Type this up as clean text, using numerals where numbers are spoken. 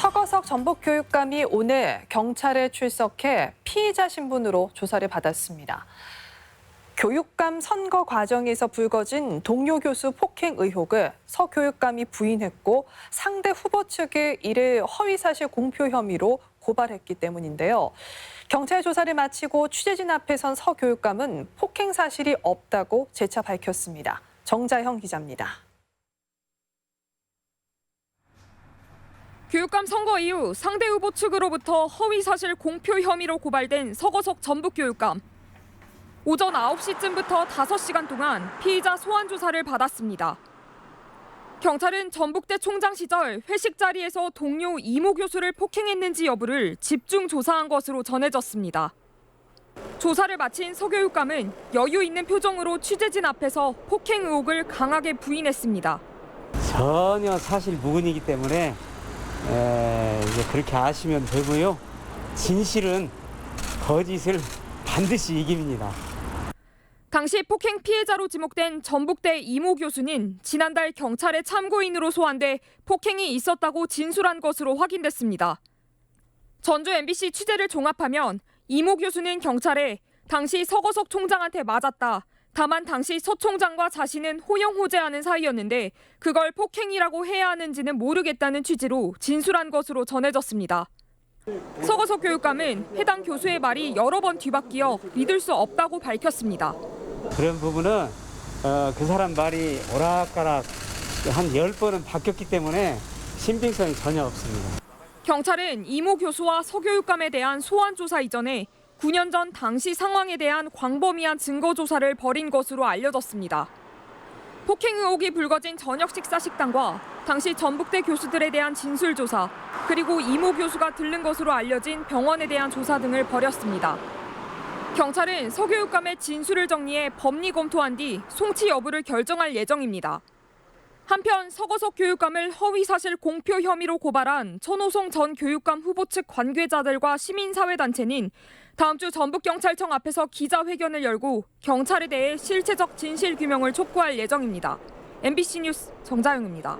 서거석 전북교육감이 오늘 경찰에 출석해 피의자 신분으로 조사를 받았습니다. 교육감 선거 과정에서 불거진 동료 교수 폭행 의혹을 서 교육감이 부인했고 상대 후보 측에 이를 허위사실 공표 혐의로 고발했기 때문인데요. 경찰 조사를 마치고 취재진 앞에 선 서 교육감은 폭행 사실이 없다고 재차 밝혔습니다. 정자형 기자입니다. 교육감 선거 이후 상대 후보 측으로부터 허위사실 공표 혐의로 고발된 서거석 전북교육감. 오전 9시쯤부터 5시간 동안 피의자 소환 조사를 받았습니다. 경찰은 전북대 총장 시절 회식 자리에서 동료 이모 교수를 폭행했는지 여부를 집중 조사한 것으로 전해졌습니다. 조사를 마친 서 교육감은 여유 있는 표정으로 취재진 앞에서 폭행 의혹을 강하게 부인했습니다. 전혀 사실 무근이기 때문에 이제 그렇게 아시면 되고요. 진실은 거짓을 반드시 이깁니다. 당시 폭행 피해자로 지목된 전북대 이모 교수는 지난달 경찰의 참고인으로 소환돼 폭행이 있었다고 진술한 것으로 확인됐습니다. 전주 MBC 취재를 종합하면 이모 교수는 경찰에 당시 서거석 총장한테 맞았다. 다만 당시 서 총장과 자신은 호영호재하는 사이였는데 그걸 폭행이라고 해야 하는지는 모르겠다는 취지로 진술한 것으로 전해졌습니다. 서거석 교육감은 해당 교수의 말이 여러 번 뒤바뀌어 믿을 수 없다고 밝혔습니다. 그런 부분은 그 사람 말이 오락가락 한 10번은 바뀌었기 때문에 신빙성이 전혀 없습니다. 경찰은 이모 교수와 서 교육감에 대한 소환 조사 이전에 9년 전 당시 상황에 대한 광범위한 증거 조사를 벌인 것으로 알려졌습니다. 폭행 의혹이 불거진 저녁 식사 식당과 당시 전북대 교수들에 대한 진술 조사, 그리고 이모 교수가 들른 것으로 알려진 병원에 대한 조사 등을 벌였습니다. 경찰은 서 교육감의 진술을 정리해 법리 검토한 뒤 송치 여부를 결정할 예정입니다. 한편 서거석 교육감을 허위사실 공표 혐의로 고발한 천호성 전 교육감 후보 측 관계자들과 시민사회단체는 다음 주 전북경찰청 앞에서 기자회견을 열고 경찰에 대해 실체적 진실규명을 촉구할 예정입니다. MBC 뉴스 정자영입니다.